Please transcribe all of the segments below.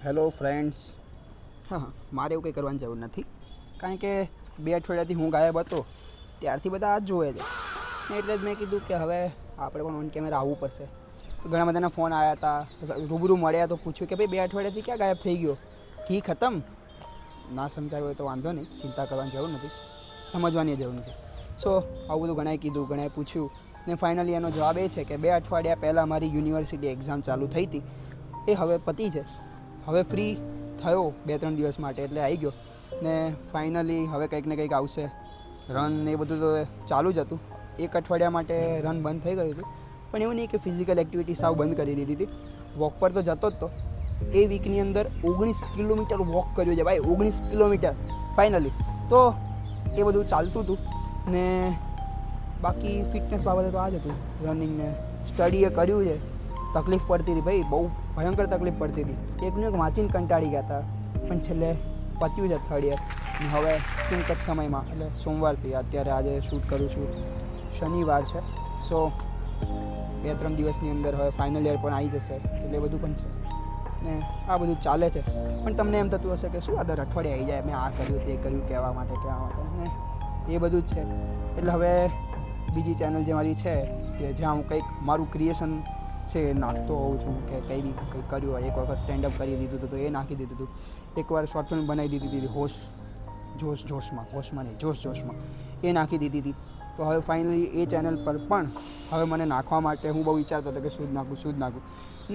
Hello friends. હા, મારે એવું કંઈ કરવાની જરૂર નથી, કારણ કે 2 અઠવાડિયાથી હું ગાયબ હતો ત્યારથી બધા આ જ જોવે છે ને. એટલે જ મેં કીધું કે હવે આપણે પણ ઓન કેમેરા આવવું પડશે. તો ઘણા બધાના ફોન આવ્યા હતા, રૂબરૂ મળ્યા તો પૂછ્યું કે ભાઈ 2 અઠવાડિયાથી ક્યાં ગાયબ થઈ ગયો, કી ખતમ. ના સમજાયું હોય તો વાંધો નહીં, ચિંતા કરવાની જરૂર નથી, સમજવાની જરૂર નથી. સો આવું બધું ઘણાએ કીધું, ઘણાએ પૂછ્યું ને ફાઇનલી એનો જવાબ એ છે કે 2 અઠવાડિયા પહેલાં મારી યુનિવર્સિટી એક્ઝામ ચાલુ થઈ હતી, એ હવે પતી છે. હવે ફ્રી થયો 2-3 દિવસ માટે એટલે આવી ગયો ને ફાઇનલી હવે કંઈક ને કંઈક આવશે. રન ને એ બધું તો ચાલુ જ હતું. 1 અઠવાડિયા માટે રન બંધ થઈ ગયું હતું, પણ એવું નહીં કે ફિઝિકલ એક્ટિવિટી સાવ બંધ કરી દીધી હતી. વોક પર તો જતો જ તો. એ વીકની અંદર 19 કિલોમીટર વોક કર્યું છે ભાઈ, 19 કિલોમીટર ફાઇનલી. તો એ બધું ચાલતું હતું ને બાકી ફિટનેસ બાબતે તો આ જ હતું. રનિંગ ને સ્ટડીએ કર્યું છે, તકલીફ પડતી હતી ભાઈ, બહુ ભયંકર તકલીફ પડતી હતી. એકનું એક વાંચીને કંટાળી ગયા હતા, પણ છેલ્લે પત્યું છે 3rd યર. હવે ટૂંક જ સમયમાં એટલે સોમવારથી, અત્યારે આજે શૂટ કરું છું શનિવાર છે, સો 2-3 દિવસની અંદર હવે ફાઇનલ યર પણ આવી જશે, એટલે બધું પણ છે ને આ બધું ચાલે છે. પણ તમને એમ થતું હશે કે શું આ દર અઠવાડિયે આવી જાય, મેં આ કર્યું તે કર્યું કહેવા માટે ને એ બધું જ છે. એટલે હવે બીજી ચેનલ જે મારી છે કે જ્યાં હું કંઈક મારું ક્રિએશન છે એ નાખતો હોઉં છું, કે કંઈ બી કંઈક કર્યું હોય. એક વખત સ્ટેન્ડઅપ કરી દીધું હતું તો એ નાખી દીધું હતું. એકવાર શોર્ટ ફિલ્મ બનાવી દીધી હતી હોશમાં એ નાખી દીધી હતી. તો હવે ફાઇનલી એ ચેનલ પર પણ હવે મને નાખવા માટે હું બહુ વિચારતો હતો કે શું જ નાખું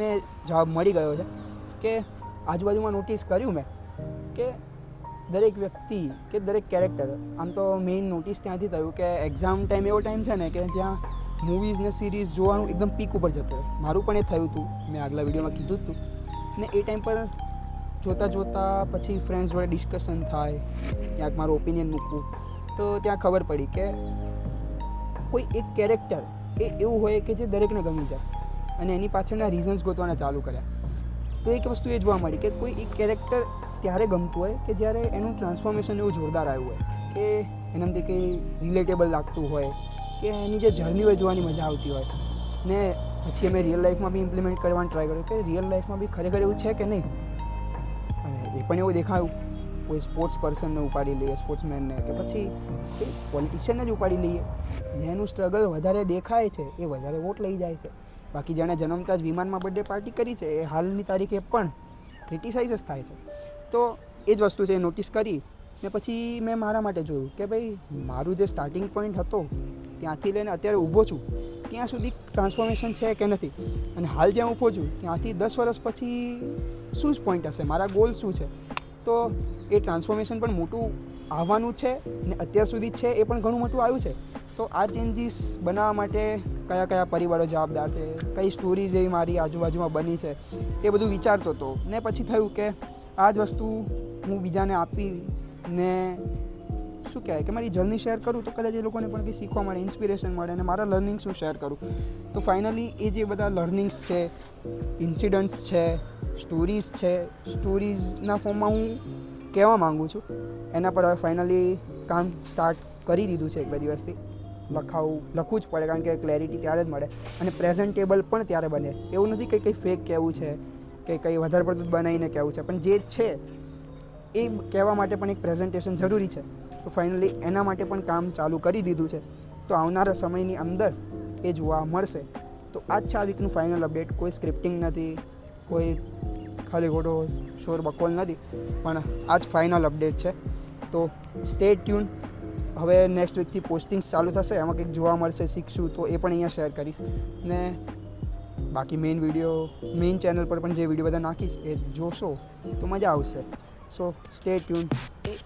ને જવાબ મળી ગયો છે કે આજુબાજુમાં નોટિસ કર્યું મેં કે દરેક વ્યક્તિ કે દરેક કેરેક્ટર, આમ તો મેઇન નોટિસ ત્યાંથી થયું કે એક્ઝામ ટાઈમ એવો ટાઈમ છે ને કે જ્યાં મૂવીઝ ને સિરીઝ જોવાનું એકદમ પીક ઉપર જતો હોય. મારું પણ એ થયું હતું, મેં આગલા વિડીયોમાં કીધું જ હતું ને. એ ટાઈમ પર જોતાં પછી ફ્રેન્ડ્સ જોડે ડિસ્કશન થાય, ક્યાંક મારું ઓપિનિયન મૂકવું, તો ત્યાં ખબર પડી કે કોઈ એક કેરેક્ટર એ એવું હોય કે જે દરેકને ગમી જાય, અને એની પાછળના રીઝન્સ ગોતવાના ચાલુ કર્યા. તો એક વસ્તુ એ જોવા મળી કે કોઈ એક કેરેક્ટર ત્યારે ગમતું હોય કે જ્યારે એનું ટ્રાન્સફોર્મેશન એવું જોરદાર આવ્યું હોય, કે એનાથી કંઈ રિલેટેબલ લાગતું હોય, કે એની જે જર્ની હોય જોવાની મજા આવતી હોય. ને પછી અમે રિયલ લાઈફમાં બી ઇમ્પ્લિમેન્ટ કરવાનું ટ્રાય કર્યું કે રિયલ લાઈફમાં બી ખરેખર એવું છે કે નહીં. અને એ પણ એવું દેખાયું, કોઈ સ્પોર્ટ્સ પર્સનને ઉપાડી લઈએ, સ્પોર્ટ્સમેનને, કે પછી કોઈ પોલિટિશિયનને જ ઉપાડી લઈએ. જેનું સ્ટ્રગલ વધારે દેખાય છે એ વધારે વોટ લઈ જાય છે. બાકી જેણે જન્મતા જ વિમાનમાં બર્થડે પાર્ટી કરી છે એ હાલની તારીખે પણ ક્રિટિસાઇઝ જ થાય છે. તો એ જ વસ્તુ છે, એ નોટિસ કરી ને પછી મેં મારા માટે જોયું કે ભાઈ મારું જે સ્ટાર્ટિંગ પોઈન્ટ હતો ત્યાંથી લઈને અત્યારે ઊભો છું ત્યાં સુધી ટ્રાન્સફોર્મેશન છે કે નથી, અને હાલ જ્યાં ઊભો છું ત્યાંથી 10 વર્ષ પછી શું જ પોઈન્ટ હશે, મારા ગોલ શું છે. તો એ ટ્રાન્સફોર્મેશન પણ મોટું આવવાનું છે ને અત્યાર સુધી છે એ પણ ઘણું મોટું આવ્યું છે. તો આ ચેન્જીસ બનાવવા માટે કયા કયા પરિબળો જવાબદાર છે, કઈ સ્ટોરીઝ એવી મારી આજુબાજુમાં બની છે, એ બધું વિચારતો હતો. ને પછી થયું કે આ જ વસ્તુ હું બીજાને આપી ને શું કહેવાય કે મારી જર્ની શેર કરું તો કદાચ એ લોકોને પણ કંઈ શીખવા મળે, ઇન્સ્પિરેશન મળે, અને મારા લર્નિંગ્સ હું શેર કરું. તો ફાઇનલી એ જે બધા લર્નિંગ્સ છે, ઇન્સિડન્ટ્સ છે, સ્ટોરીઝ છે, સ્ટોરીઝના ફોર્મમાં હું કહેવા માગું છું. એના પર હવે ફાઇનલી કામ સ્ટાર્ટ કરી દીધું છે. 1-2 દિવસથી લખવું જ પડે, કારણ કે ક્લેરિટી ત્યારે જ મળે અને પ્રેઝન્ટેબલ પણ ત્યારે બને. એવું નથી કે કંઈ ફેક કહેવું છે કે કંઈ વધારે પડતું બનાવીને કહેવું છે, પણ જે છે એ કહેવા માટે પણ એક પ્રેઝન્ટેશન જરૂરી છે. તો ફાઇનલી એના માટે પણ કામ ચાલુ કરી દીધું છે. તો આવનારા સમયની અંદર એ જોવા મળશે. તો આ જ છે આ વીકનું ફાઇનલ અપડેટ. કોઈ સ્ક્રિપ્ટિંગ નથી, કોઈ ખાલી ખોટો શોર બકોલ નથી, પણ આ જ ફાઇનલ અપડેટ છે. તો સ્ટે ટ્યુન. હવે નેક્સ્ટ વીકથી પોસ્ટિંગ્સ ચાલુ થશે, એમાં કંઈક જોવા મળશે, શીખશું, તો એ પણ અહીંયા શેર કરીશ. ને બાકી મેઇન ચેનલ પર પણ જે વિડીયો બધા નાખીશ એ જોશો તો મજા આવશે. સો સ્ટે ટ્યુન.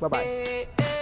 બાય.